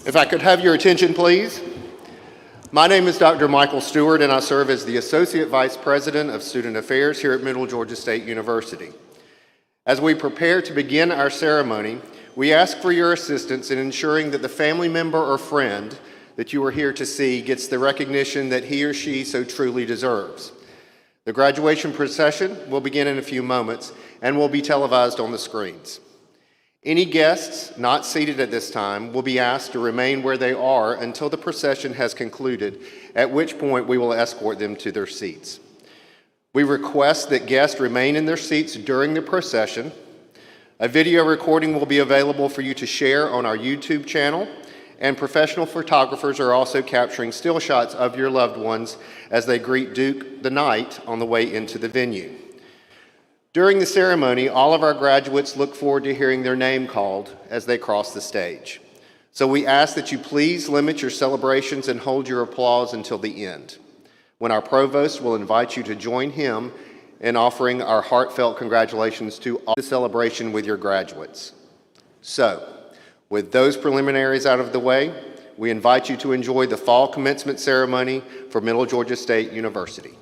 If I could have your attention, please. My name is Dr. Michael Stewart, and I serve as the Associate Vice President of Student Affairs here at Middle Georgia State University. As we prepare to begin our ceremony, we ask for your assistance in ensuring that the family member or friend that you are here to see gets the recognition that he or she so truly deserves. The graduation procession will begin in a few moments and will be televised on the screens. Any guests not seated at this time will be asked to remain where they are until the procession has concluded, at which point we will escort them to their seats. We request that guests remain in their seats during the procession. A video recording will be available for you to share on our YouTube channel, and professional photographers are also capturing still shots of your loved ones as they greet Duke the Knight on the way into the venue. During the ceremony, all of our graduates look forward to hearing their name called as they cross the stage. So we ask that you please limit your celebrations and hold your applause until the end, when our provost will invite you to join him in offering our heartfelt congratulations to all the celebration with your graduates. So, with those preliminaries out of the way, we invite you to enjoy the fall commencement ceremony for Middle Georgia State University.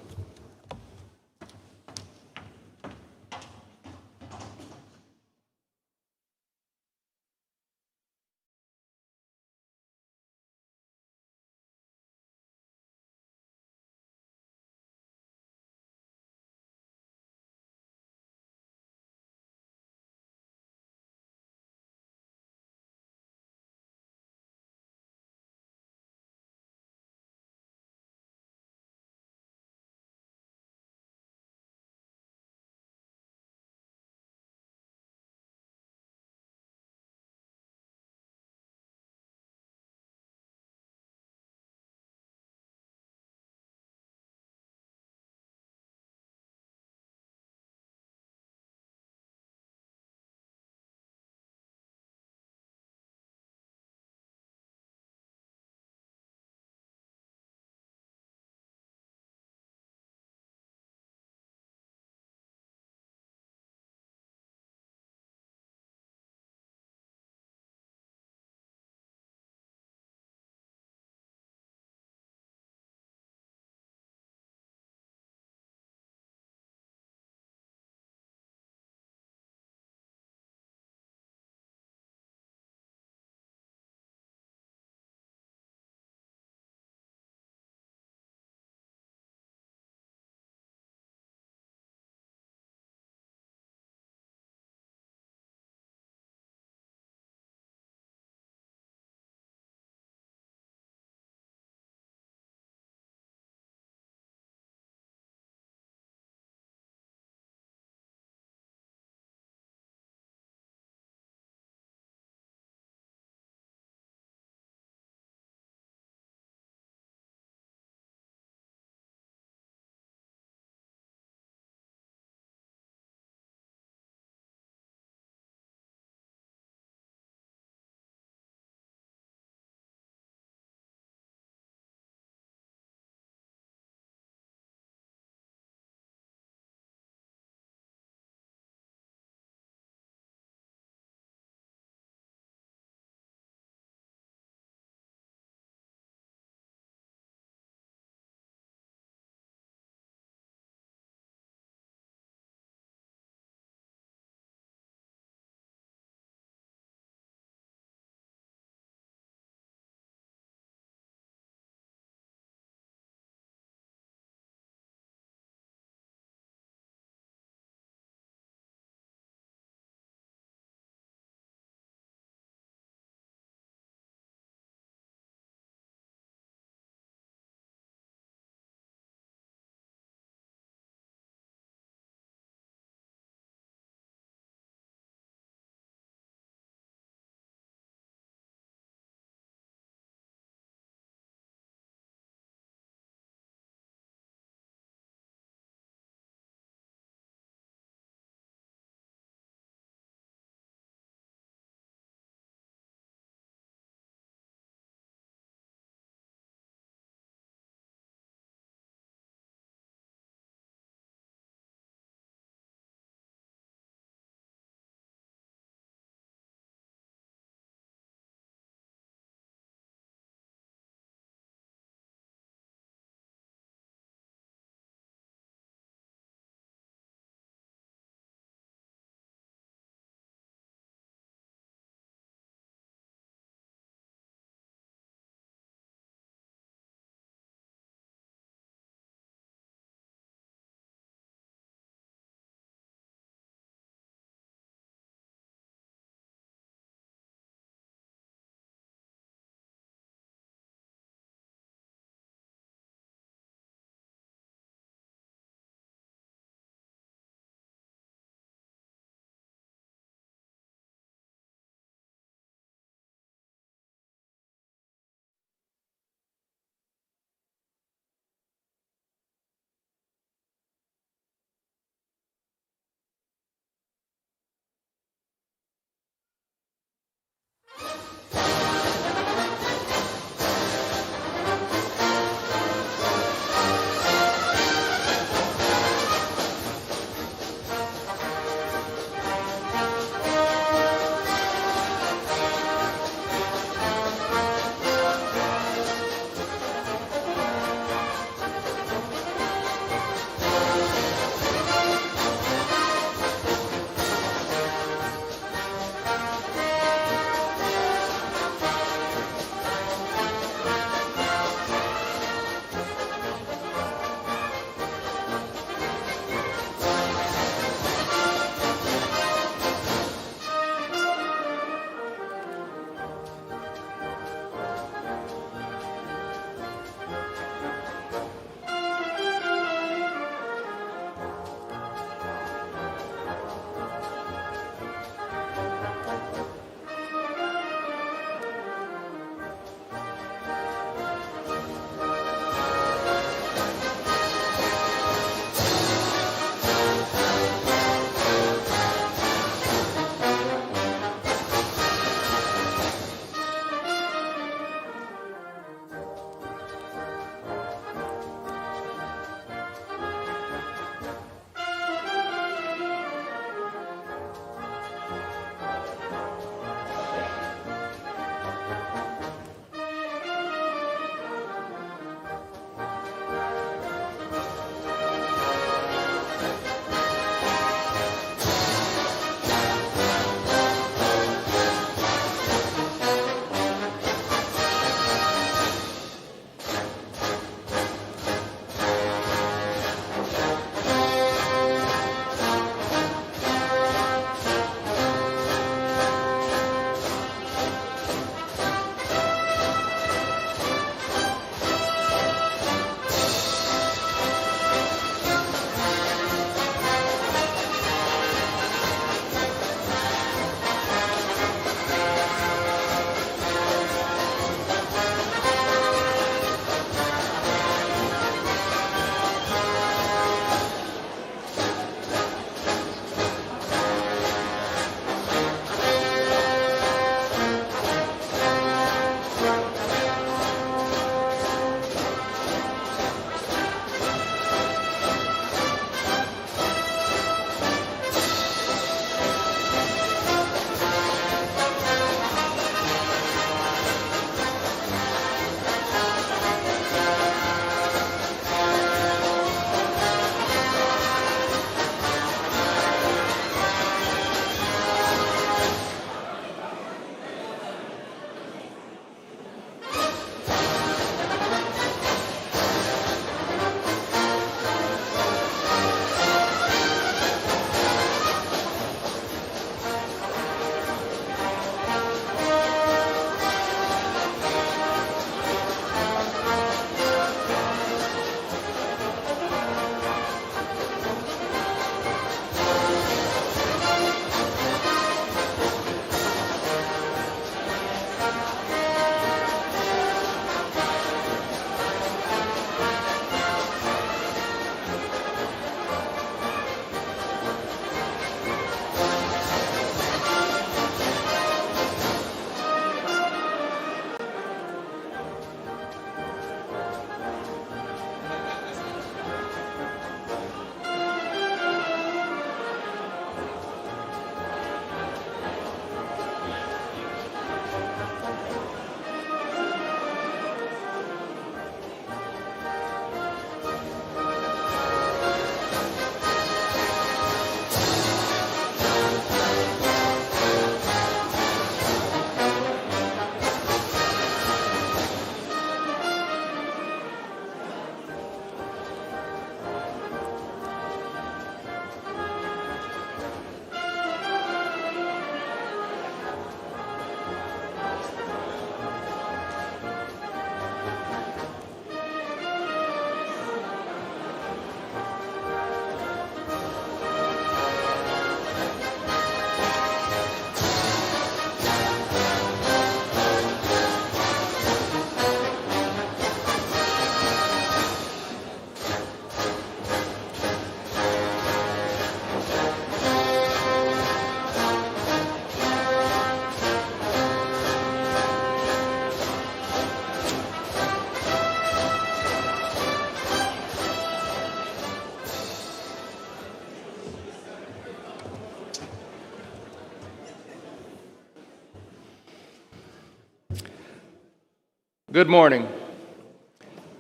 Good morning.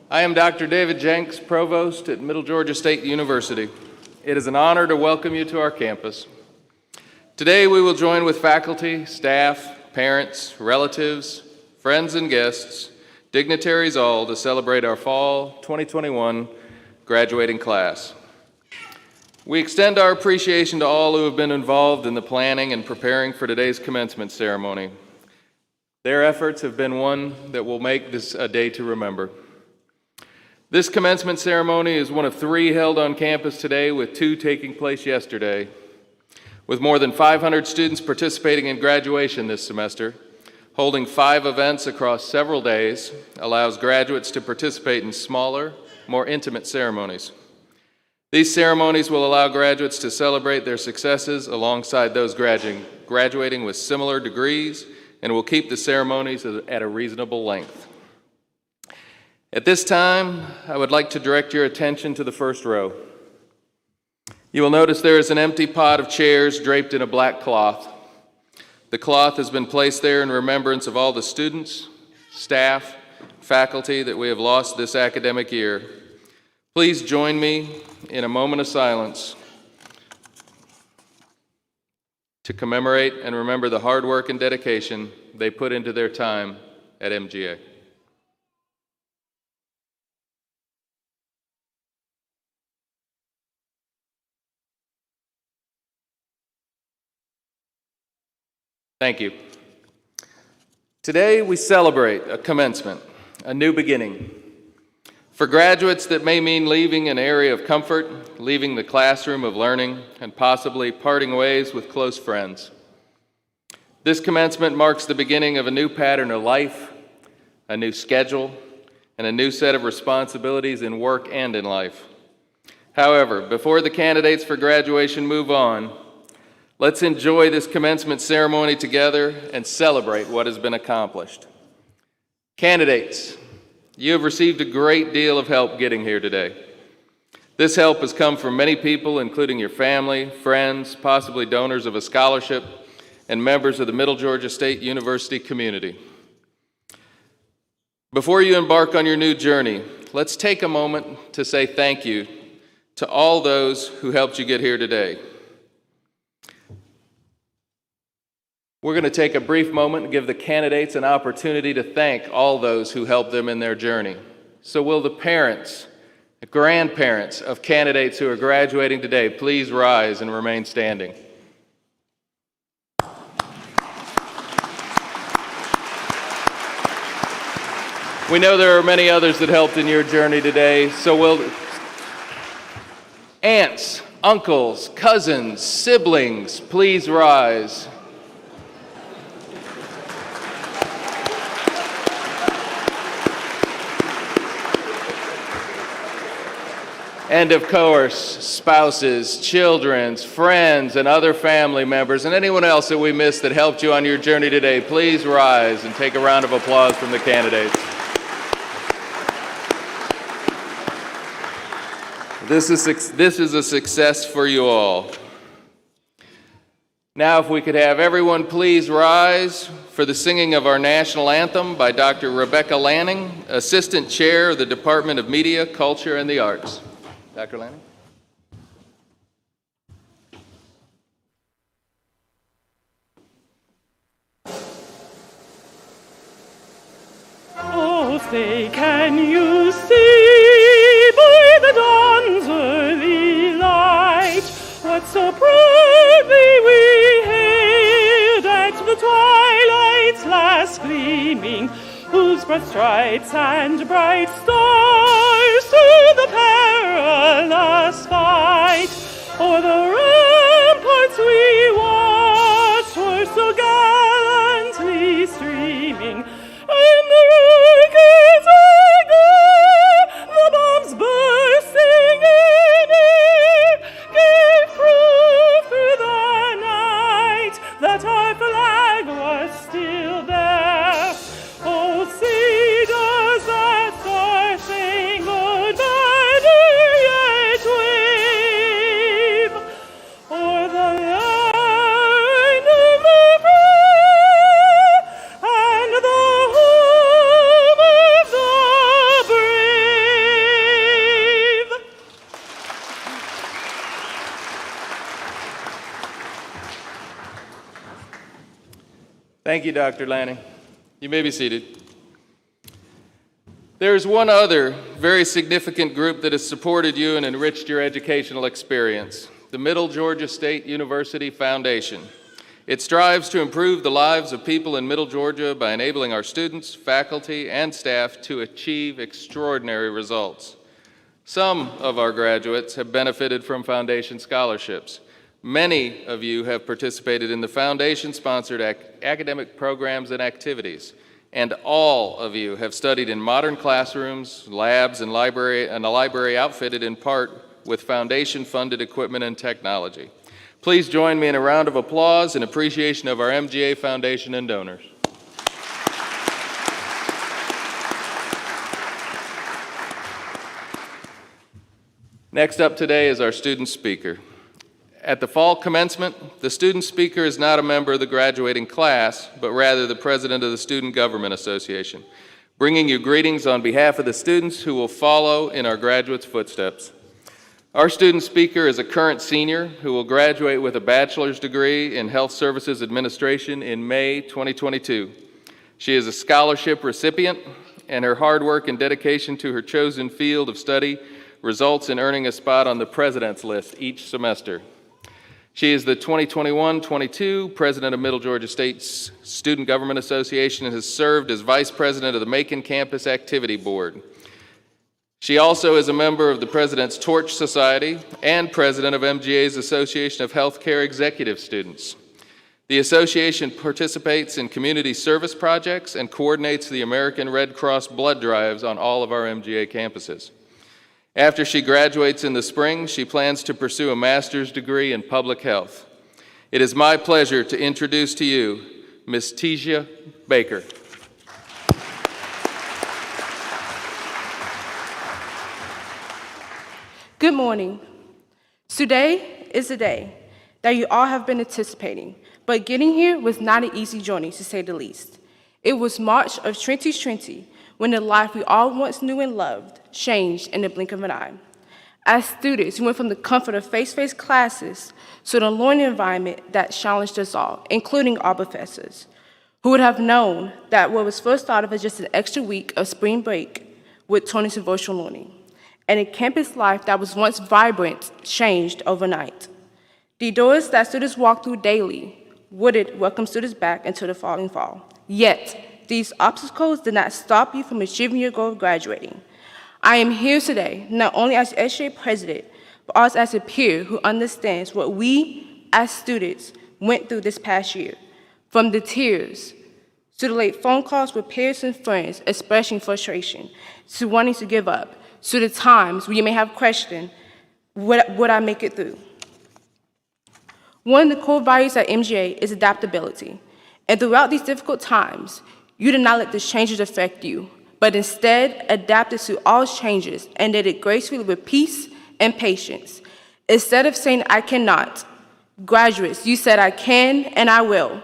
I am Dr. David Jenks, Provost at Middle Georgia State University. It is an honor to welcome you to our campus. Today we will join with faculty, staff, parents, relatives, friends and guests, dignitaries all to celebrate our fall 2021 graduating class. We extend our appreciation to all who have been involved in the planning and preparing for today's commencement ceremony. Their efforts have been one that will make this a day to remember. This commencement ceremony is one of 3 held on campus today, with 2 taking place yesterday. With more than 500 students participating in graduation this semester, holding 5 events across several days allows graduates to participate in smaller, more intimate ceremonies. These ceremonies will allow graduates to celebrate their successes alongside those graduating with similar degrees, and will keep the ceremonies at a reasonable length. At this time, I would like to direct your attention to the first row. You will notice there is an empty pod of chairs draped in a black cloth. The cloth has been placed there in remembrance of all the students, staff, faculty that we have lost this academic year. Please join me in a moment of silence to commemorate and remember the hard work and dedication they put into their time at MGA. Thank you. Today we celebrate a commencement, a new beginning. For graduates, that may mean leaving an area of comfort, leaving the classroom of learning, and possibly parting ways with close friends. This commencement marks the beginning of a new pattern of life, a new schedule, and a new set of responsibilities in work and in life. However, before the candidates for graduation move on, let's enjoy this commencement ceremony together and celebrate what has been accomplished. Candidates, you have received a great deal of help getting here today. This help has come from many people, including your family, friends, possibly donors of a scholarship, and members of the Middle Georgia State University community. Before you embark on your new journey, let's take a moment to say thank you to all those who helped you get here today. We're going to take a brief moment and give the candidates an opportunity to thank all those who helped them in their journey. So will the parents, the grandparents of candidates who are graduating today please rise and remain standing. We know there are many others that helped in your journey today, so will aunts, uncles, cousins, siblings, please rise. And of course, spouses, children, friends, and other family members, and anyone else that we missed that helped you on your journey today, please rise and take a round of applause from the candidates. This is a success for you all. Now, if we could have everyone please rise for the singing of our national anthem by Dr. Rebecca Lanning, Assistant Chair of the Department of Media, Culture, and the Arts. Dr. Lanning? Oh, say, can you see by the dawn's early light what so proudly we hailed at the twilight's last gleaming, whose broad stripes and bright stars through the perilous fight o'er the ramparts we watched were so gallantly streaming, and the rockets echo, the bombs bursting in air, gave proof through the night that our flag was still there. Oh, see, does that star-spangled banner yet wave o'er the line of the brave and the home Thank you, Dr. Lanning. You may be seated. There is one other very significant group that has supported you and enriched your educational experience, the Middle Georgia State University Foundation. It strives to improve the lives of people in Middle Georgia by enabling our students, faculty, and staff to achieve extraordinary results. Some of our graduates have benefited from Foundation scholarships. Many of you have participated in the Foundation-sponsored academic programs and activities, and all of you have studied in modern classrooms, labs, and a library outfitted in part with Foundation-funded equipment and technology. Please join me in a round of applause in appreciation of our MGA Foundation and donors. Next up today is our student speaker. At the fall commencement, the student speaker is not a member of the graduating class, but rather the president of the Student Government Association, bringing you greetings on behalf of the students who will follow in our graduates' footsteps. Our student speaker is a current senior who will graduate with a bachelor's degree in Health Services Administration in May 2022. She is a scholarship recipient, and her hard work and dedication to her chosen field of study results in earning a spot on the President's List each semester. She is the 2021-22 president of Middle Georgia State's Student Government Association and has served as vice president of the Macon Campus Activity Board. She also is a member of the President's Torch Society and president of MGA's Association of Healthcare Executive Students. The association participates in community service projects and coordinates the American Red Cross blood drives on all of our MGA campuses. After she graduates in the spring, she plans to pursue a master's degree in public health. It is my pleasure to introduce to you Ms. Tesia Baker. Good morning. Today is the day that you all have been anticipating, but getting here was not an easy journey, to say the least. It was March of 2020 when the life we all once knew and loved changed in the blink of an eye. As students, we went from the comfort of face-to-face classes to the learning environment that challenged us all, including our professors, who would have known that what was first thought of as just an extra week of spring break would turn into virtual learning, and a campus life that was once vibrant changed overnight. The doors that students walked through daily wouldn't welcome students back until the following fall. Yet, these obstacles did not stop you from achieving your goal of graduating. I am here today, not only as SGA president, but also as a peer who understands what we as students went through this past year. From the tears, to the late phone calls with peers and friends expressing frustration, to wanting to give up, to the times where you may have questioned, would I make it through? One of the core values at MGA is adaptability. And throughout these difficult times, you did not let the changes affect you, but instead adapted to all changes and did it gracefully with peace and patience. Instead of saying, I cannot, graduates, you said, I can and I will.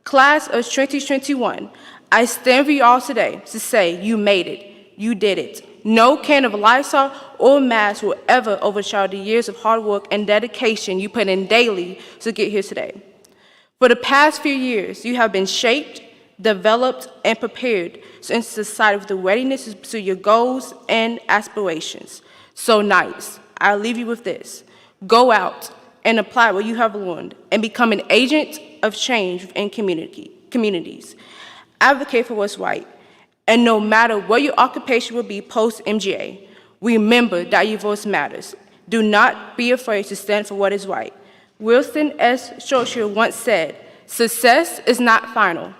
Class of 2021, I stand for you all today to say, you made it, you did it. No can of Lysol or mask will ever overshadow the years of hard work and dedication you put in daily to get here today. For the past few years, you have been shaped, developed, and prepared into society with the readiness to pursue your goals and aspirations. So nice. I'll leave you with this. Go out and apply what you have learned and become an agent of change within communities. Advocate for what's right. And no matter what your occupation will be post-MGA, remember that your voice matters. Do not be afraid to stand for what is right. Winston S. Churchill once said, success is not final.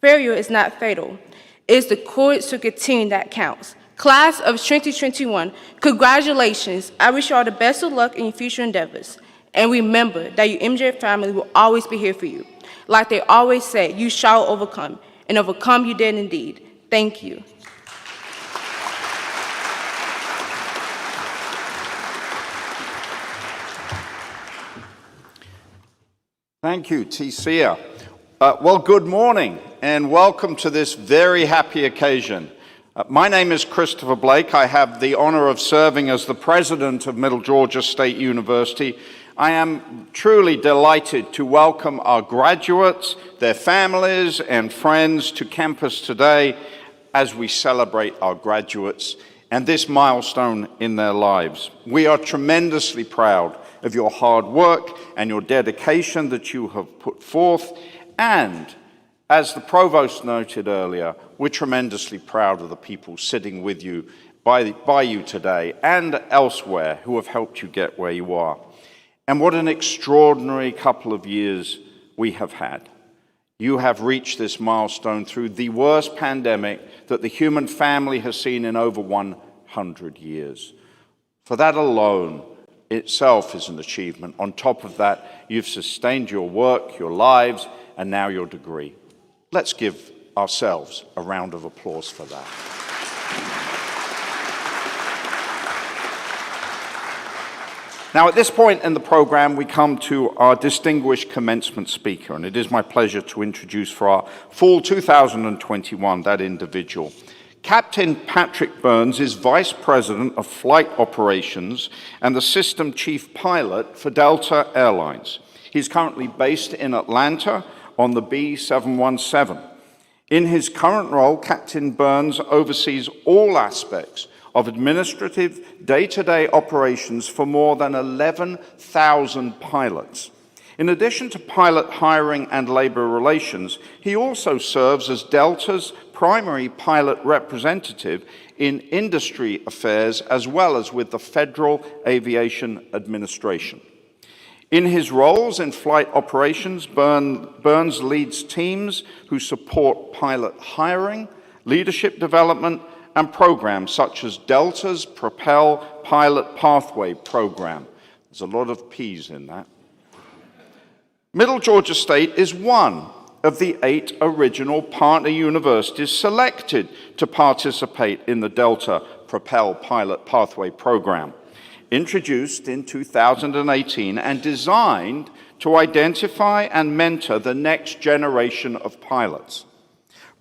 Failure is not fatal. It's the courage to continue that counts. Class of 2021, congratulations. I wish you all the best of luck in your future endeavors. And remember that your MGA family will always be here for you. Like they always say, you shall overcome. And overcome you did indeed. Thank you. Thank you, Tesia. Well, good morning and welcome to this very happy occasion. My name is Christopher Blake. I have the honor of serving as the president of Middle Georgia State University. I am truly delighted to welcome our graduates, their families, and friends to campus today as we celebrate our graduates and this milestone in their lives. We are tremendously proud of your hard work and your dedication that you have put forth, and as the provost noted earlier, we're tremendously proud of the people sitting with you, by you today and elsewhere who have helped you get where you are. And what an extraordinary couple of years we have had. You have reached this milestone through the worst pandemic that the human family has seen in over 100 years. For that alone itself is an achievement. On top of that, you've sustained your work, your lives, and now your degree. Let's give ourselves a round of applause for that. Now, at this point in the program, we come to our distinguished commencement speaker, and it is my pleasure to introduce for our fall 2021 that individual. Captain Patrick Burns is Vice President of Flight Operations and the System Chief Pilot for Delta Airlines. He's currently based in Atlanta on the B717. In his current role, Captain Burns oversees all aspects of administrative day-to-day operations for more than 11,000 pilots. In addition to pilot hiring and labor relations, he also serves as Delta's primary pilot representative in industry affairs as well as with the Federal Aviation Administration. In his roles in flight operations, Burns leads teams who support pilot hiring, leadership development, and programs such as Delta's Propel Pilot Pathway Program. There's a lot of P's in that. Middle Georgia State is one of the 8 original partner universities selected to participate in the Delta Propel Pilot Pathway Program, introduced in 2018 and designed to identify and mentor the next generation of pilots.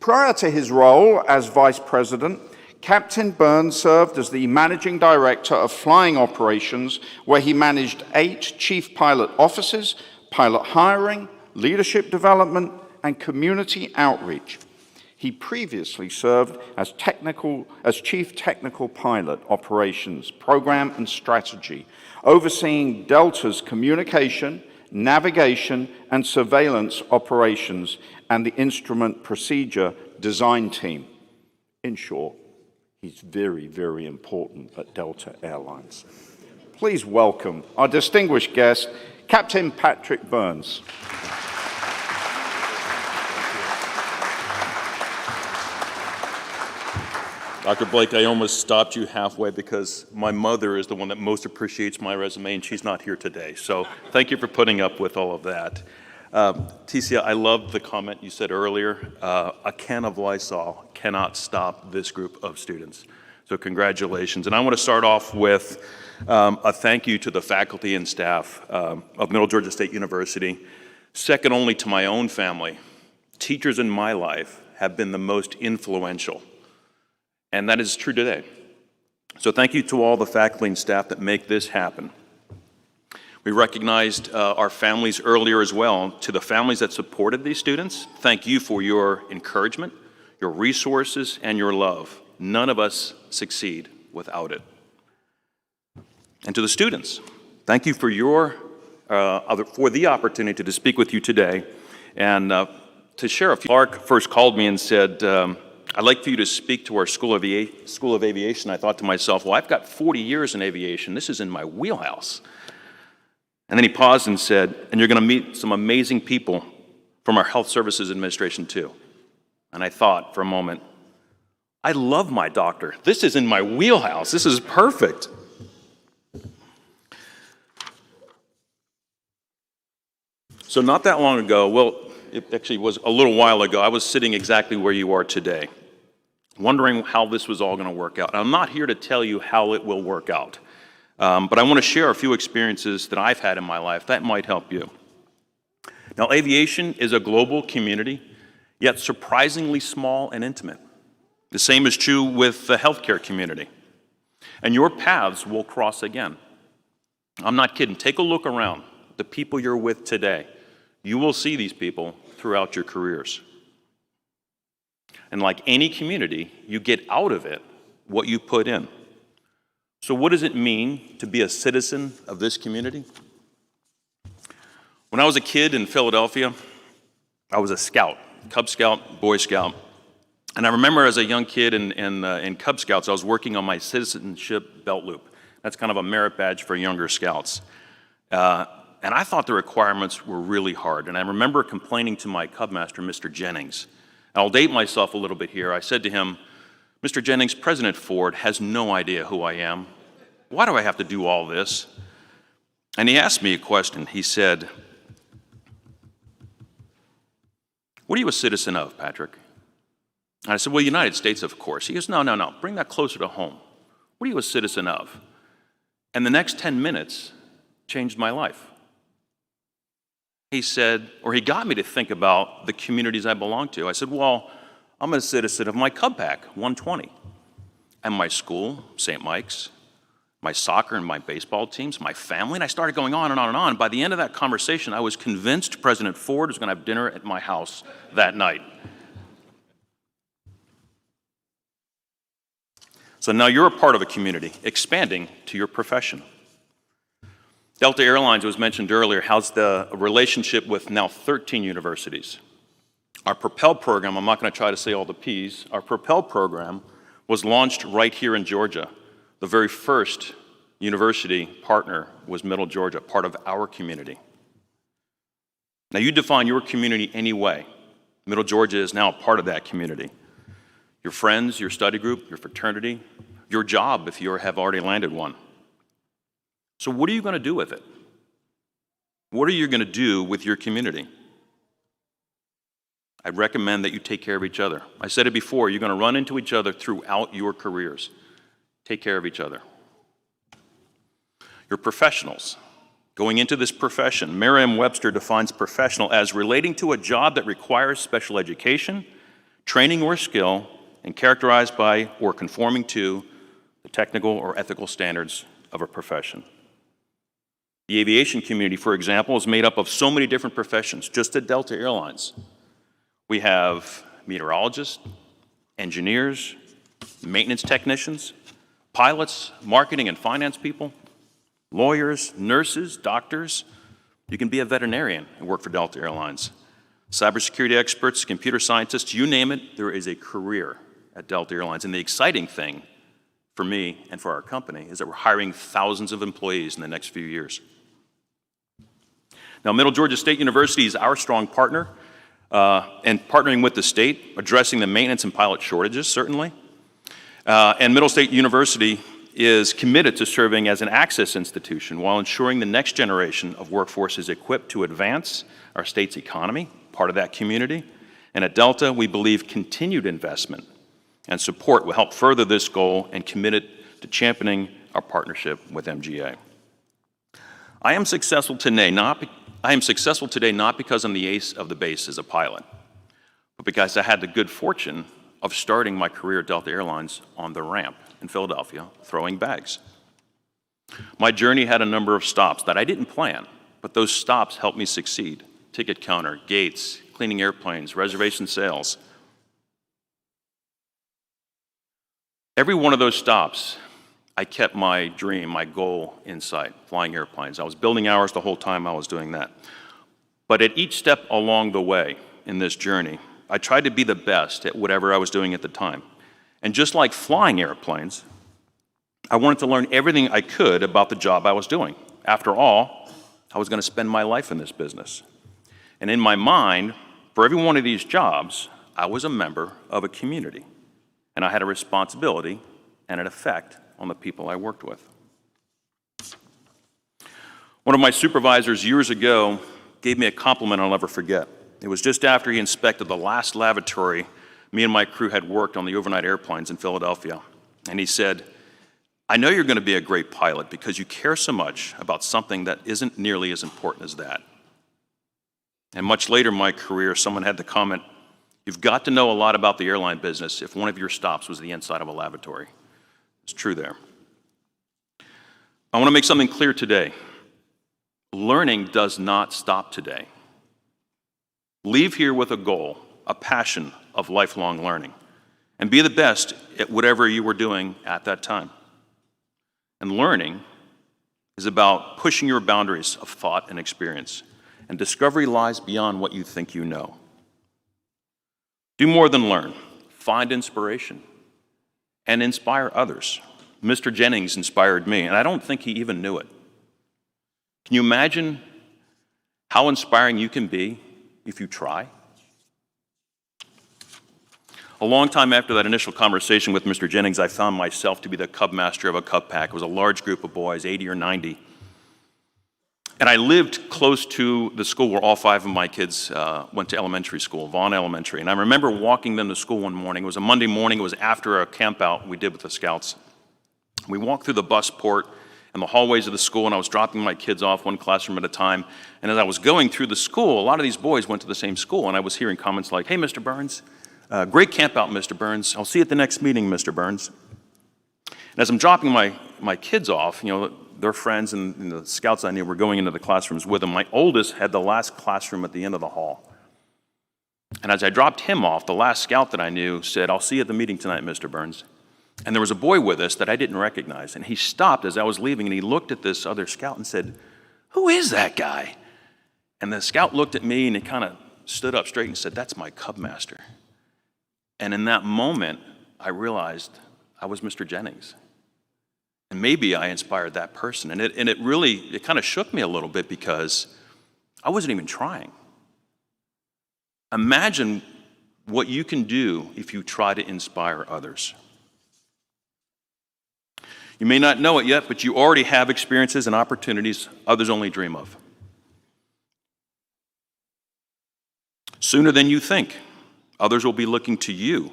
Prior to his role as Vice President, Captain Burns served as the Managing Director of Flying Operations, where he managed 8 chief pilot offices, pilot hiring, leadership development, and community outreach. He previously served as Chief Technical Pilot Operations, Program and Strategy, overseeing Delta's communication, navigation, and surveillance operations and the instrument procedure design team. In short, he's very, very important at Delta Airlines. Please welcome our distinguished guest, Captain Patrick Burns. Dr. Blake, I almost stopped you halfway because my mother is the one that most appreciates my resume, and she's not here today. So thank you for putting up with all of that. Ticia, I loved the comment you said earlier. A can of Lysol cannot stop this group of students. So congratulations. And I want to start off with a thank you to the faculty and staff of Middle Georgia State University. Second only to my own family, teachers in my life have been the most influential. And that is true today. So thank you to all the faculty and staff that make this happen. We recognized our families earlier as well. To the families that supported these students, thank you for your encouragement, your resources, and your love. None of us succeed without it. And to the students, thank you for for the opportunity to speak with you today and to share a few. Clark first called me and said, I'd like for you to speak to our School of Aviation. I thought to myself, well, I've got 40 years in aviation. This is in my wheelhouse. And then he paused and said, and you're going to meet some amazing people from our Health Services Administration too. And I thought for a moment, I love my doctor. This is in my wheelhouse. This is perfect. So not that long ago, well, it actually was a little while ago, I was sitting exactly where you are today, wondering how this was all going to work out. And I'm not here to tell you how it will work out, but I want to share a few experiences that I've had in my life that might help you. Now, aviation is a global community, yet surprisingly small and intimate. The same is true with the healthcare community. And your paths will cross again. I'm not kidding. Take a look around. The people you're with today, you will see these people throughout your careers. And like any community, you get out of it what you put in. So what does it mean to be a citizen of this community? When I was a kid in Philadelphia, I was a scout, Cub Scout, Boy Scout. And I remember as a young kid in Cub Scouts, I was working on my citizenship belt loop. That's kind of a merit badge for younger scouts. And I thought the requirements were really hard. And I remember complaining to my Cub Master, Mr. Jennings. And I'll date myself a little bit here. I said to him, Mr. Jennings, President Ford has no idea who I am. Why do I have to do all this? And he asked me a question. He said, what are you a citizen of, Patrick? And I said, well, United States, of course. He goes, no, bring that closer to home. What are you a citizen of? And the next 10 minutes changed my life. He said, or he got me to think about the communities I belong to. I said, well, I'm a citizen of my Cub Pack, 120, and my school, St. Mike's, my soccer and my baseball teams, my family, and I started going on and on and on. By the end of that conversation, I was convinced President Ford was going to have dinner at my house that night. So now you're a part of a community, expanding to your profession. Delta Airlines was mentioned earlier, has the relationship with now 13 universities. Our Propel program, I'm not going to try to say all the P's, our Propel program was launched right here in Georgia. The very first university partner was Middle Georgia, part of our community. Now you define your community any way. Middle Georgia is now a part of that community. Your friends, your study group, your fraternity, your job if you have already landed one. So what are you going to do with it? What are you going to do with your community? I'd recommend that you take care of each other. I said it before, you're going to run into each other throughout your careers. Take care of each other. You're professionals. Going into this profession, Merriam-Webster defines professional as relating to a job that requires special education, training or skill, and characterized by or conforming to the technical or ethical standards of a profession. The aviation community, for example, is made up of so many different professions. Just at Delta Airlines, we have meteorologists, engineers, maintenance technicians, pilots, marketing and finance people, lawyers, nurses, doctors. You can be a veterinarian and work for Delta Airlines. Cybersecurity experts, computer scientists, you name it, there is a career at Delta Airlines. And the exciting thing for me and for our company is that we're hiring thousands of employees in the next few years. Now, Middle Georgia State University is our strong partner, and partnering with the state, addressing the maintenance and pilot shortages, certainly. And Middle State University is committed to serving as an access institution while ensuring the next generation of workforce is equipped to advance our state's economy, part of that community. And at Delta, we believe continued investment and support will help further this goal and committed to championing our partnership with MGA. I am successful today not because I'm the ace of the base as a pilot, but because I had the good fortune of starting my career at Delta Airlines on the ramp in Philadelphia, throwing bags. My journey had a number of stops that I didn't plan, but those stops helped me succeed. Ticket counter, gates, cleaning airplanes, reservation sales. Every one of those stops, I kept my dream, my goal in sight, flying airplanes. I was building hours the whole time I was doing that. But at each step along the way in this journey, I tried to be the best at whatever I was doing at the time. And just like flying airplanes, I wanted to learn everything I could about the job I was doing. After all, I was going to spend my life in this business. And in my mind, for every one of these jobs, I was a member of a community. And I had a responsibility and an effect on the people I worked with. One of my supervisors years ago gave me a compliment I'll never forget. It was just after he inspected the last lavatory me and my crew had worked on the overnight airplanes in Philadelphia. And he said, I know you're going to be a great pilot because you care so much about something that isn't nearly as important as that. And much later in my career, someone had the comment, you've got to know a lot about the airline business if one of your stops was the inside of a lavatory. It's true there. I want to make something clear today. Learning does not stop today. Leave here with a goal, a passion of lifelong learning, and be the best at whatever you were doing at that time. And learning is about pushing your boundaries of thought and experience, and discovery lies beyond what you think you know. Do more than learn. Find inspiration and inspire others. Mr. Jennings inspired me, and I don't think he even knew it. Can you imagine how inspiring you can be if you try? A long time after that initial conversation with Mr. Jennings, I found myself to be the cub master of a cub pack. It was a large group of boys, 80 or 90. And I lived close to the school where all 5 of my kids went to elementary school, Vaughn Elementary. And I remember walking them to school one morning. It was a Monday morning. It was after a camp out we did with the scouts. We walked through the bus port and the hallways of the school, and I was dropping my kids off one classroom at a time. And as I was going through the school, a lot of these boys went to the same school, and I was hearing comments like, "Hey, Mr. Burns, great camp out, Mr. Burns. I'll see you at the next meeting, Mr. Burns." And as I'm dropping my kids off, their friends and the scouts I knew were going into the classrooms with them. My oldest had the last classroom at the end of the hall. And as I dropped him off, the last scout that I knew said, "I'll see you at the meeting tonight, Mr. Burns." And there was a boy with us that I didn't recognize. And he stopped as I was leaving, and he looked at this other scout and said, "Who is that guy?" And the scout looked at me, and he kind of stood up straight and said, "That's my cub master." And in that moment, I realized I was Mr. Jennings. And maybe I inspired that person. And it kind of shook me a little bit because I wasn't even trying. Imagine what you can do if you try to inspire others. You may not know it yet, but you already have experiences and opportunities others only dream of. Sooner than you think, others will be looking to you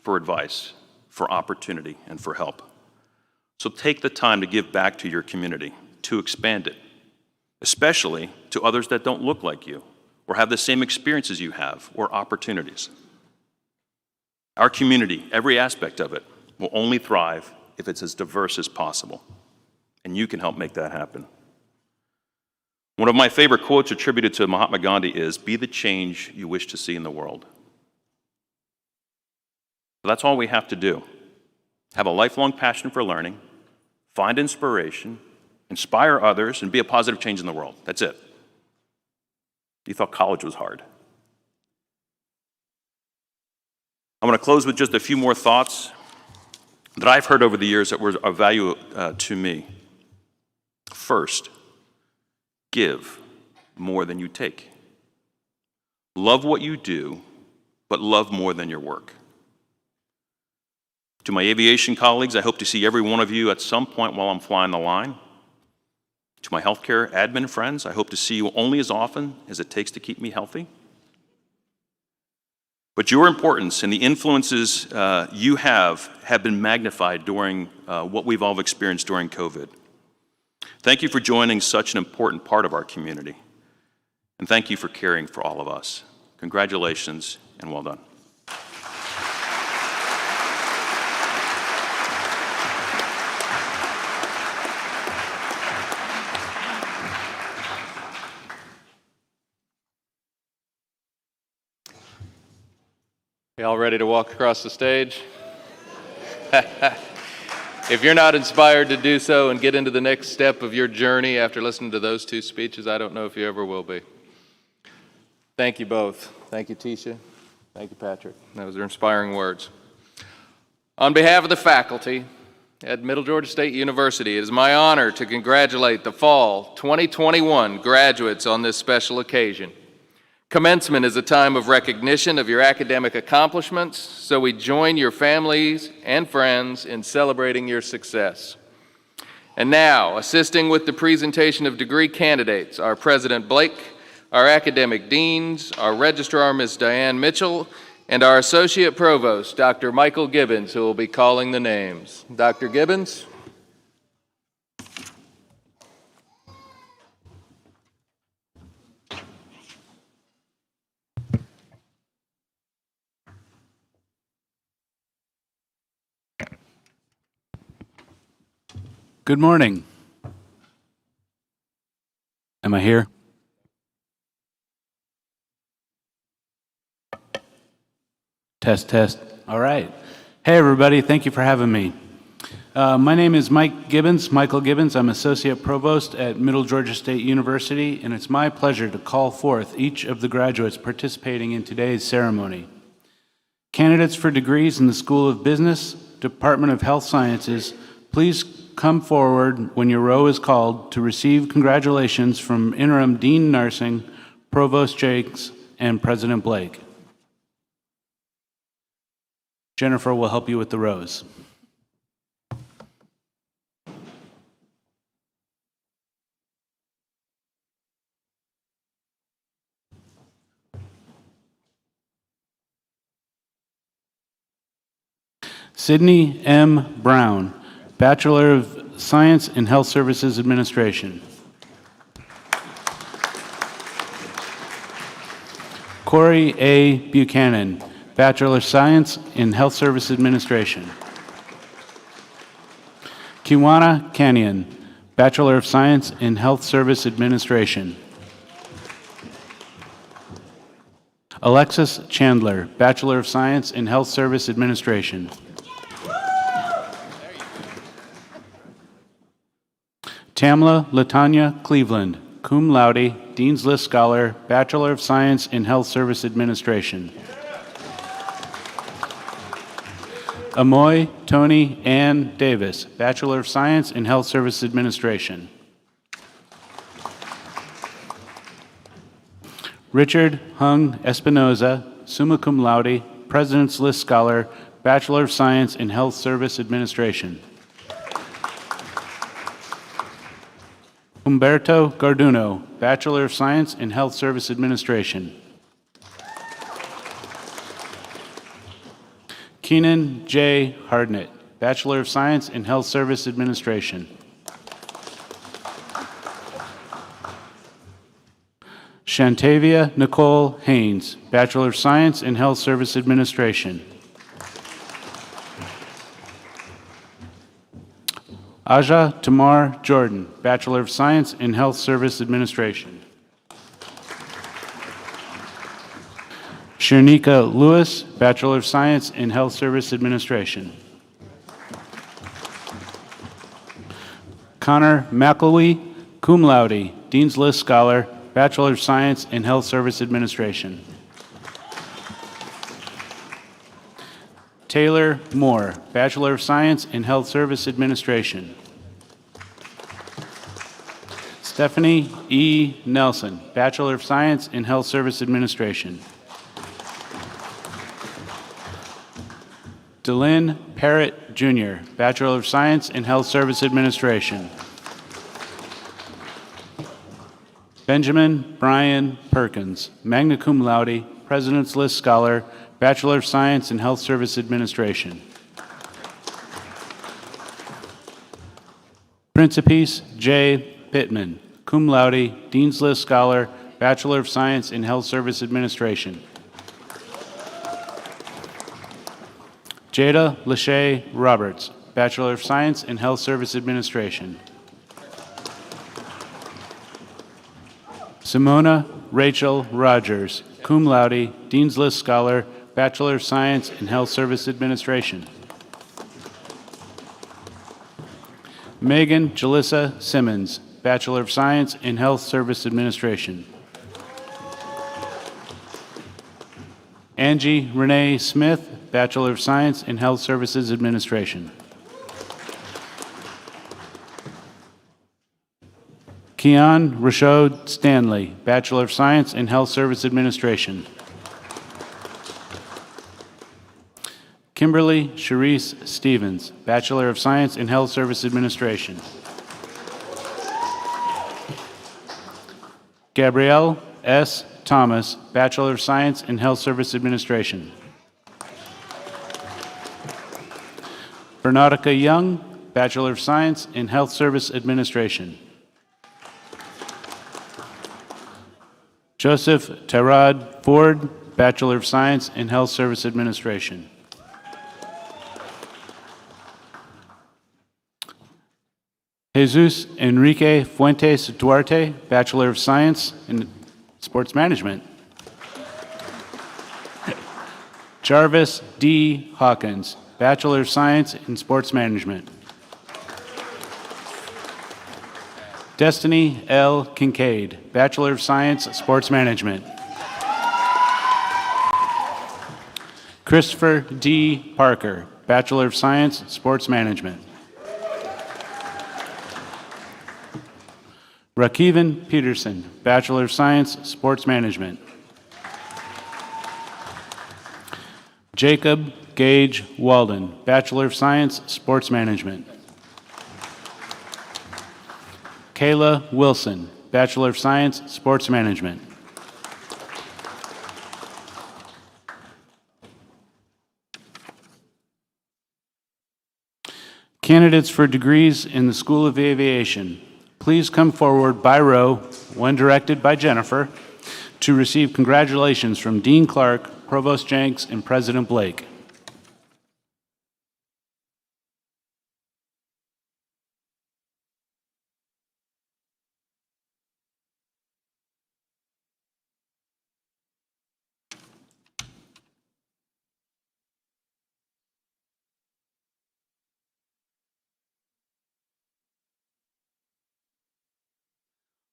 for advice, for opportunity, and for help. So take the time to give back to your community, to expand it, especially to others that don't look like you or have the same experiences you have or opportunities. Our community, every aspect of it, will only thrive if it's as diverse as possible, and you can help make that happen. One of my favorite quotes attributed to Mahatma Gandhi is, "Be the change you wish to see in the world." So that's all we have to do. Have a lifelong passion for learning, find inspiration, inspire others, and be a positive change in the world. That's it. You thought college was hard. I want to close with just a few more thoughts that I've heard over the years that were of value to me. First, give more than you take. Love what you do, but love more than your work. To my aviation colleagues, I hope to see every one of you at some point while I'm flying the line. To my healthcare admin friends, I hope to see you only as often as it takes to keep me healthy. But your importance and the influences you have been magnified during what we've all experienced during COVID. Thank you for joining such an important part of our community. And thank you for caring for all of us. Congratulations and well done. Y'all ready to walk across the stage? If you're not inspired to do so and get into the next step of your journey after listening to those 2 speeches, I don't know if you ever will be. Thank you both. Thank you, Tisha. Thank you, Patrick. Those are inspiring words. On behalf of the faculty at Middle Georgia State University, it is my honor to congratulate the fall 2021 graduates on this special occasion. Commencement is a time of recognition of your academic accomplishments, so we join your families and friends in celebrating your success. And now, assisting with the presentation of degree candidates, our President Blake, our academic deans, our registrar, Ms. Diane Mitchell, and our Associate Provost, Dr. Michael Gibbons, who will be calling the names. Dr. Gibbons. Good morning. Am I here? Test, test. All right. Hey, everybody. Thank you for having me. My name is Michael Gibbons. I'm Associate Provost at Middle Georgia State University, and it's my pleasure to call forth each of the graduates participating in today's ceremony. Candidates for degrees in the School of Business, Department of Health Sciences, please come forward when your row is called to receive congratulations from Interim Dean Nursing, Provost Jakes, and President Blake. Jennifer will help you with the rows. Sydney M. Brown, Bachelor of Science in Health Services Administration. Corey A. Buchanan, Bachelor of Science in Health Service Administration. Kiwana Canyon, Bachelor of Science in Health Service Administration. Alexis Chandler, Bachelor of Science in Health Service Administration. Tamla Latanya Cleveland, cum laude, Dean's List Scholar, Bachelor of Science in Health Service Administration. Amoy Tony Ann Davis, Bachelor of Science in Health Service Administration. Richard Hung Espinoza, summa cum laude, President's List Scholar, Bachelor of Science in Health Service Administration. Humberto Garduno, Bachelor of Science in Health Service Administration. Keenan J. Hardnett, Bachelor of Science in Health Service Administration. Shantavia Nicole Haynes, Bachelor of Science in Health Service Administration. Aja Tamar Jordan, Bachelor of Science in Health Service Administration. Shernika Lewis, Bachelor of Science in Health Service Administration. Connor McElwee, cum laude, Dean's List Scholar, Bachelor of Science in Health Service Administration. Taylor Moore, Bachelor of Science in Health Service Administration. Stephanie E. Nelson, Bachelor of Science in Health Service Administration. Delynn Parrott, Jr., Bachelor of Science in Health Service Administration. Benjamin Brian Perkins, magna cum laude, President's List Scholar, Bachelor of Science in Health Service Administration. Principice J. Pittman, cum laude, Dean's List Scholar, Bachelor of Science in Health Service Administration. Jada Lachey Roberts, Bachelor of Science in Health Service Administration. Simona Rachel Rogers, cum laude, Dean's List Scholar, Bachelor of Science in Health Service Administration. Megan Jalissa Simmons, Bachelor of Science in Health Service Administration. Angie Renee Smith, Bachelor of Science in Health Services Administration. Keon Rashod Stanley, Bachelor of Science in Health Service Administration. Kimberly Charisse Stevens, Bachelor of Science in Health Service Administration. Gabrielle S. Thomas, Bachelor of Science in Health Service Administration. Bernardica Young, Bachelor of Science in Health Service Administration. Joseph Terad Ford, Bachelor of Science in Health Service Administration. Jesus Enrique Fuentes Duarte, Bachelor of Science in Sports Management. Jarvis D. Hawkins, Bachelor of Science in Sports Management. Destiny L. Kincaid, Bachelor of Science, Sports Management. Christopher D. Parker, Bachelor of Science, Sports Management. Rakivan Peterson, Bachelor of Science, Sports Management. Jacob Gage Walden, Bachelor of Science, Sports Management. Kayla Wilson, Bachelor of Science, Sports Management. Candidates for degrees in the School of Aviation, please come forward by row, one directed by Jennifer, to receive congratulations from Dean Clark, Provost Jenks, and President Blake.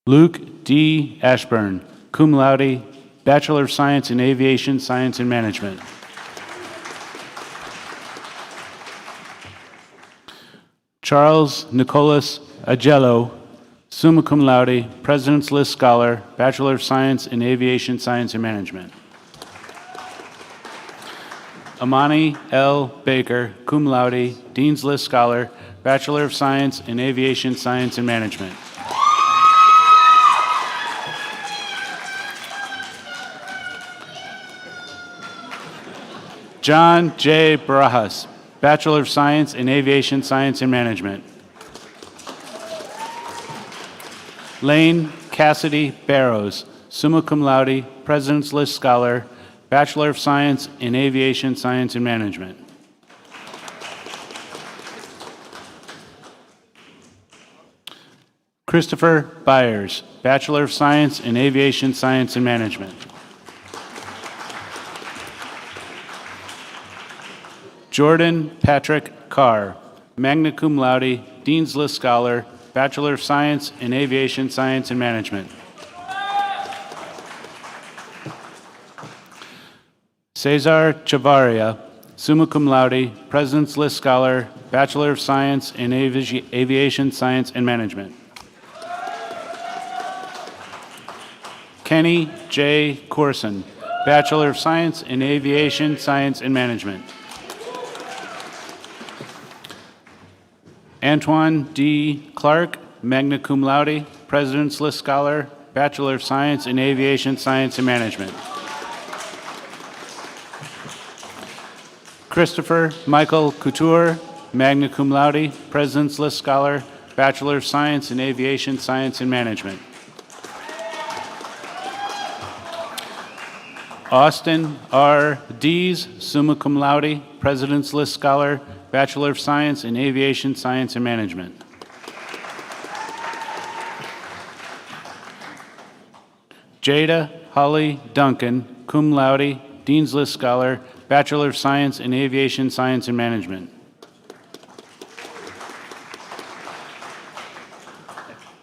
Luke D. Ashburn, cum laude, Bachelor of Science in Aviation, Science and Management. Charles Nicholas Agello, summa cum laude, President's List Scholar, Bachelor of Science in Aviation, Science and Management. Amani L. Baker, cum laude, Dean's List Scholar, Bachelor of Science in Aviation, Science and Management. John J. Barajas, Bachelor of Science in Aviation, Science and Management. Lane Cassidy Barrows, summa cum laude, President's List Scholar, Bachelor of Science in Aviation, Science and Management. Christopher Byers, Bachelor of Science in Aviation, Science and Management. Jordan Patrick Carr, magna cum laude, Dean's List Scholar, Bachelor of Science in Aviation, Science and Management. Cesar Chavarria, summa cum laude, President's List Scholar, Bachelor of Science in Aviation, Science and Management. Kenny J. Corson, Bachelor of Science in Aviation, Science and Management. Antoine D. Clark, magna cum laude, President's List Scholar, Bachelor of Science in Aviation, Science and Management. Christopher Michael Couture, magna cum laude, President's List Scholar, Bachelor of Science in Aviation, Science and Management. Austin R. Dees, summa cum laude, President's List Scholar, Bachelor of Science in Aviation, Science and Management. Jada Holly Duncan, cum laude, Dean's List Scholar, Bachelor of Science in Aviation, Science and Management.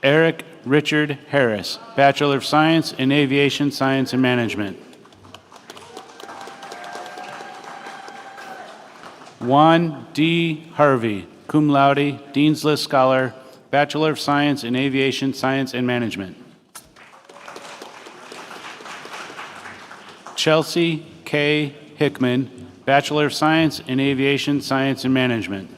Eric Richard Harris, Bachelor of Science in Aviation, Science and Management. Juan D. Harvey, cum laude, Dean's List Scholar, Bachelor of Science in Aviation, Science and Management. Chelsea K. Hickman, Bachelor of Science in Aviation, Science and Management.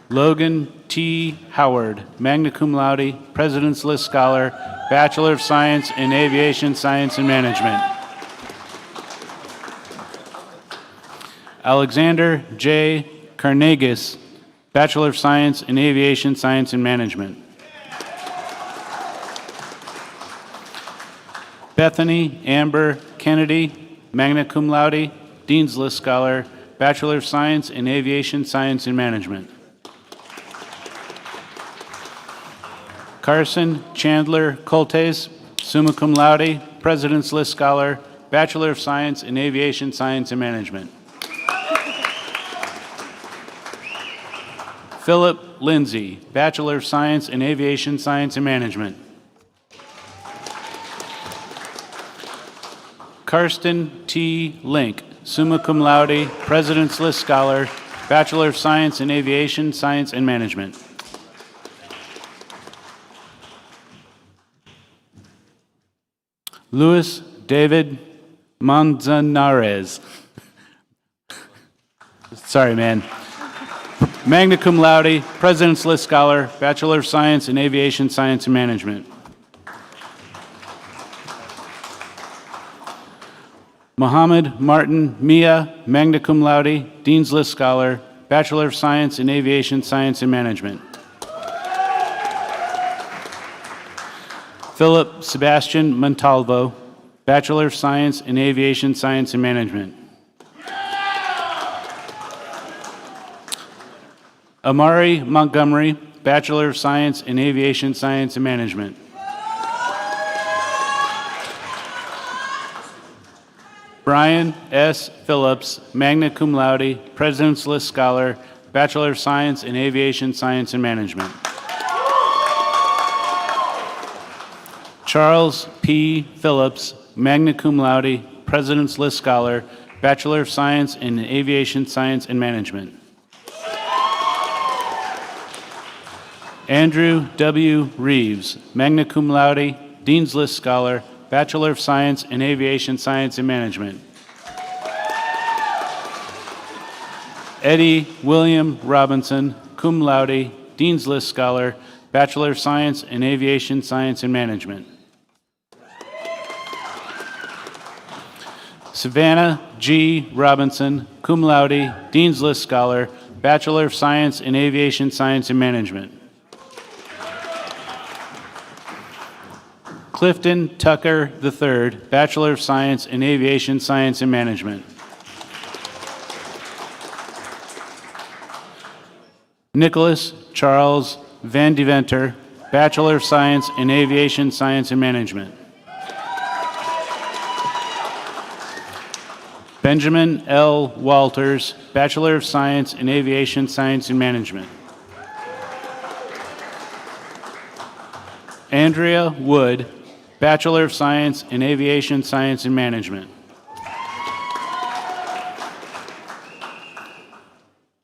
Logan T. Howard, magna cum laude, President's List Scholar, Bachelor of Science in Aviation, Science and Management. Alexander J. Carnegas, Bachelor of Science in Aviation, Science and Management. Bethany Amber Kennedy, magna cum laude, Dean's List Scholar, Bachelor of Science in Aviation Science and Management. Carson Chandler Coltes, summa cum laude, President's List Scholar, Bachelor of Science in Aviation Science and Management. Philip Lindsay, Bachelor of Science in Aviation Science and Management. Karsten T. Link, summa cum laude, President's List Scholar, Bachelor of Science in Aviation Science and Management. Luis David Manzanares. Sorry, man. Magna cum laude, President's List Scholar, Bachelor of Science in Aviation Science and Management. Muhammad Martin Mia, magna cum laude, Dean's List Scholar, Bachelor of Science in Aviation Science and Management. Philip Sebastian Montalvo, Bachelor of Science in Aviation Science and Management. Amari Montgomery, Bachelor of Science in Aviation Science and Management. Brian S. Phillips, magna cum laude, President's List Scholar, Bachelor of Science in Aviation Science and Management. Charles P. Phillips, magna cum laude, President's List Scholar, Bachelor of Science in Aviation Science and Management. Andrew W. Reeves, magna cum laude, Dean's List Scholar, Bachelor of Science in Aviation Science and Management. Eddie William Robinson, cum laude, Dean's List Scholar, Bachelor of Science in Aviation Science and Management. Savannah G. Robinson, cum laude, Dean's List Scholar, Bachelor of Science in Aviation Science and Management. Clifton Tucker III, Bachelor of Science in Aviation Science and Management. Nicholas Charles Van Deventer, Bachelor of Science in Aviation Science and Management. Benjamin L. Walters, Bachelor of Science in Aviation Science and Management. Andrea Wood, Bachelor of Science in Aviation Science and Management.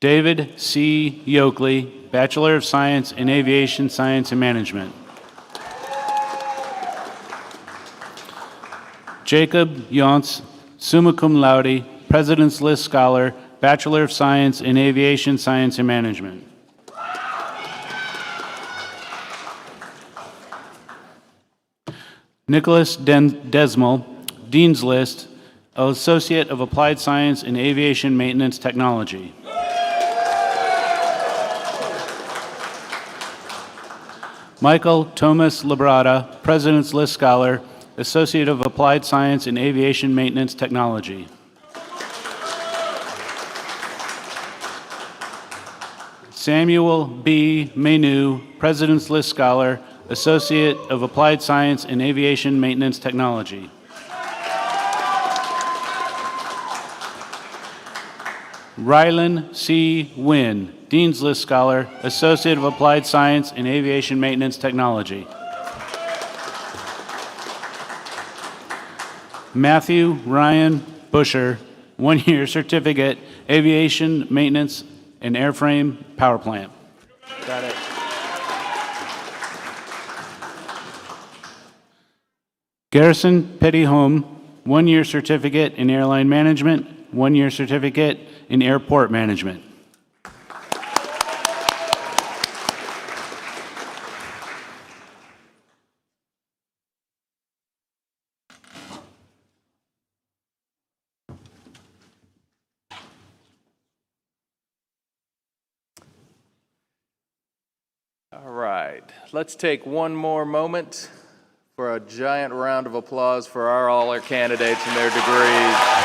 David C. Yoakley, Bachelor of Science in Aviation Science and Management. Jacob Yonts, summa cum laude, President's List Scholar, Bachelor of Science in Aviation Science and Management. Nicholas Desmal, Dean's List, Associate of Applied Science in Aviation Maintenance Technology. Michael Thomas Labrada, President's List Scholar, Associate of Applied Science in Aviation Maintenance Technology. Samuel B. Menu, President's List Scholar, Associate of Applied Science in Aviation Maintenance Technology. Rylan C. Wynn, Dean's List Scholar, Associate of Applied Science in Aviation Maintenance Technology. Matthew Ryan Busher, one-year certificate, Aviation Maintenance and Airframe Power Plant. Got it. Garrison Pettyhome, one-year certificate in Airline Management, one-year certificate in Airport Management. All right, let's take one more moment for a giant round of applause for all our candidates and their degrees.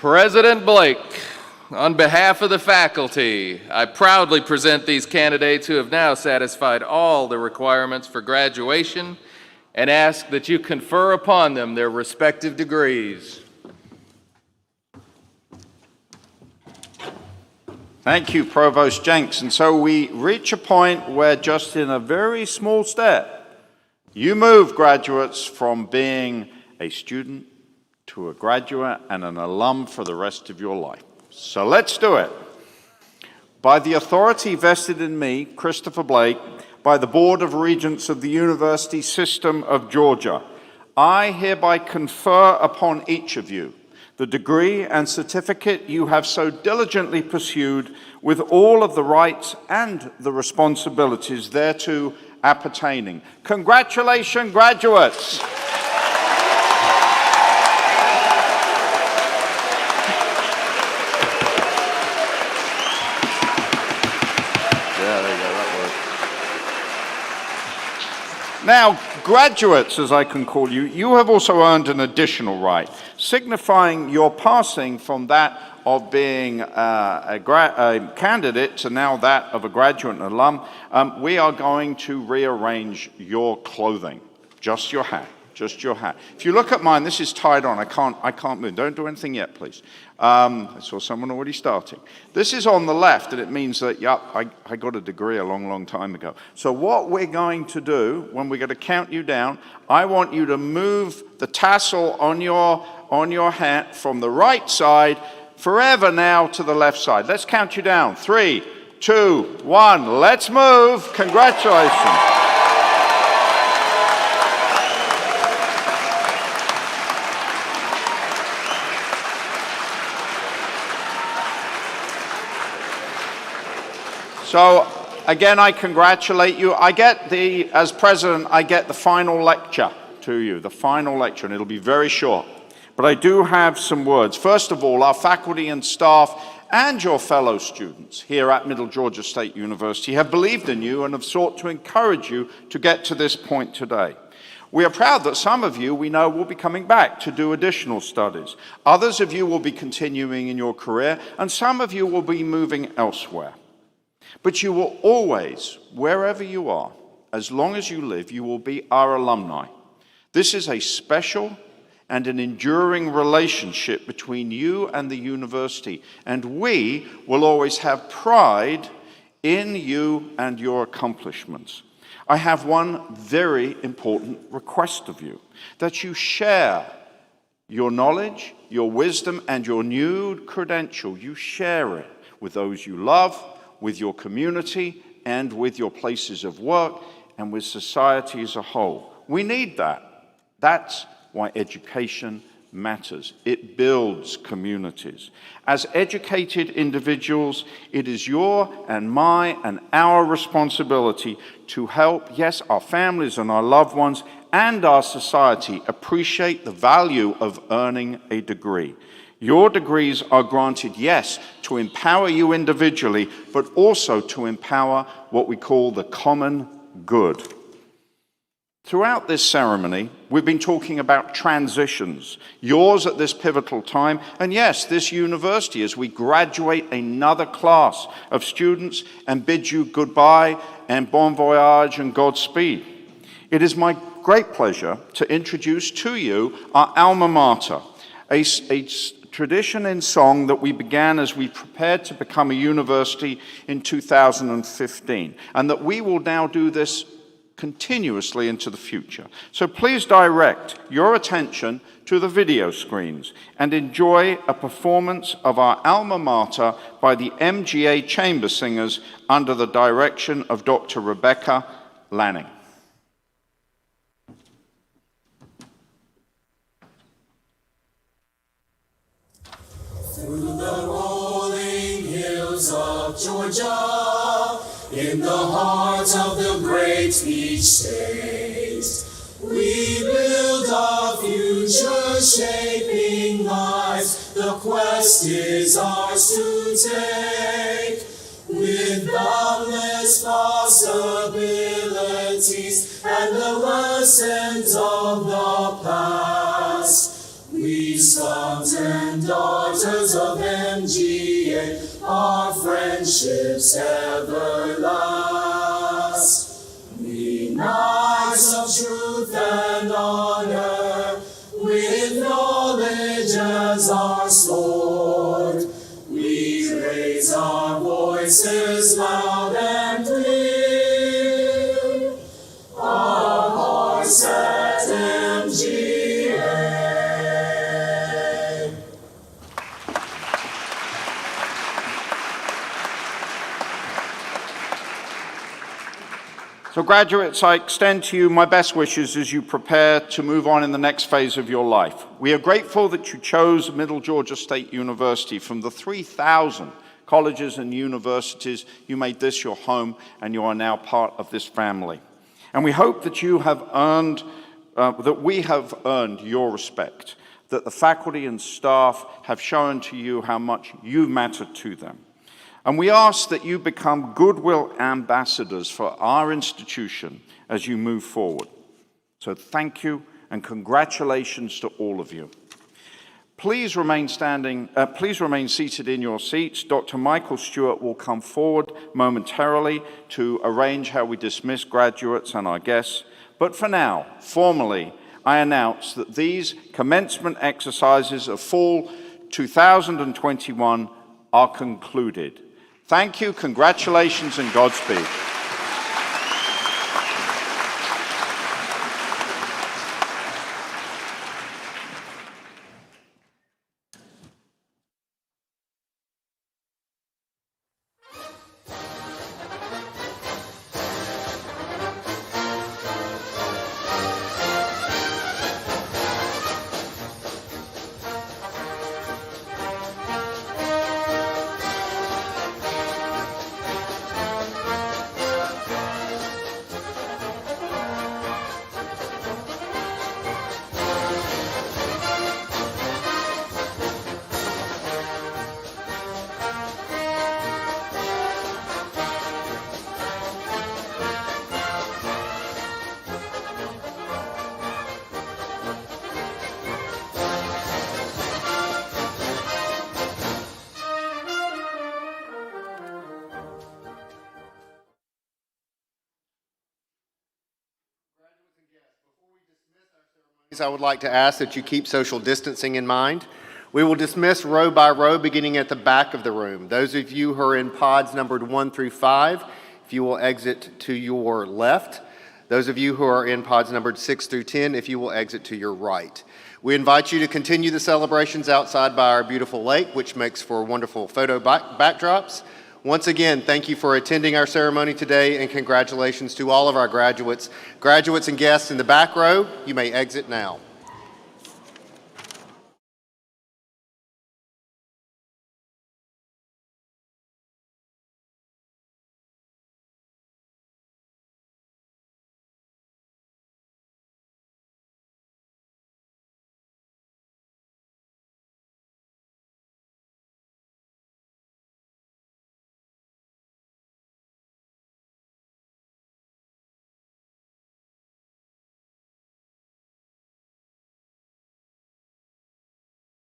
President Blake, on behalf of the faculty, I proudly present these candidates who have now satisfied all the requirements for graduation and ask that you confer upon them their respective degrees. Thank you, Provost Jenks. And so we reach a point where just in a very small step, you move, graduates, from being a student to a graduate and an alum for the rest of your life. So let's do it. By the authority vested in me, Christopher Blake, by the Board of Regents of the University System of Georgia, I hereby confer upon each of you the degree and certificate you have so diligently pursued, with all of the rights and the responsibilities thereto appertaining. Congratulations, graduates. Now, graduates, as I can call you, you have also earned an additional right, signifying your passing from that of being a candidate to now that of a graduate and alum. We are going to rearrange your clothing, just your hat. Just your hat. If you look at mine, this is tied on. I can't move. Don't do anything yet, please. I saw someone already starting. This is on the left, and it means that, yep, I got a degree a long, long time ago. So what we're going to do, when we're going to count you down, I want you to move the tassel on your hat from the right side forever now to the left side. Let's count you down. 3, 2, 1. Let's move. Congratulations. So, again, I congratulate you. As president, I get the final lecture to you, the final lecture, and it'll be very short. But I do have some words. First of all, our faculty and staff and your fellow students here at Middle Georgia State University have believed in you and have sought to encourage you to get to this point today. We are proud that some of you, we know, will be coming back to do additional studies. Others of you will be continuing in your career, and some of you will be moving elsewhere. But you will always, wherever you are, as long as you live, you will be our alumni. This is a special and an enduring relationship between you and the university, and we will always have pride in you and your accomplishments. I have one very important request of you, that you share your knowledge, your wisdom, and your new credential. You share it with those you love, with your community, and with your places of work, and with society as a whole. We need that. That's why education matters. It builds communities. As educated individuals, it is your and my and our responsibility to help, yes, our families and our loved ones and our society appreciate the value of earning a degree. Your degrees are granted, yes, to empower you individually, but also to empower what we call the common good. Throughout this ceremony, we've been talking about transitions, yours at this pivotal time, and yes, this university as we graduate another class of students and bid you goodbye and bon voyage and Godspeed. It is my great pleasure to introduce to you our alma mater, a tradition in song that we began as we prepared to become a university in 2015, and that we will now do this continuously into the future. So please direct your attention to the video screens and enjoy a performance of our alma mater by the MGA Chamber Singers under the direction of Dr. Rebecca Lanning. Through the rolling hills of Georgia, in the heart of the great Peach State, we build our future-shaping lives. The quest is ours to take, with boundless possibilities and the lessons of the past. We sons and daughters hearts of MGA, our friendships ever last. We knights of truth and honor, with knowledge as our sword, we raise our voices loud and clear, our hearts at MGA. So graduates, I extend to you my best wishes as you prepare to move on in the next phase of your life. We are grateful that you chose Middle Georgia State University. From the 3,000 colleges and universities, you made this your home, and you are now part of this family. And we hope that you have earned, that we have earned your respect, that the faculty and staff have shown to you how much you matter to them. And we ask that you become goodwill ambassadors for our institution as you move forward. So thank you and congratulations to all of you. Please remain seated in your seats. Dr. Michael Stewart will come forward momentarily to arrange how we dismiss graduates and our guests. But for now, formally, I announce that these commencement exercises of fall 2021 are concluded. Thank you, congratulations, and Godspeed. I would like to ask that you keep social distancing in mind. We will dismiss row by row, beginning at the back of the room. Those of you who are in pods numbered 1 through 5, if you will exit to your left. Those of you who are in pods numbered 6 through 10, if you will exit to your right. We invite you to continue the celebrations outside by our beautiful lake, which makes for wonderful photo backdrops. Once again, thank you for attending our ceremony today, and congratulations to all of our graduates. Graduates and guests in the back row, you may exit now.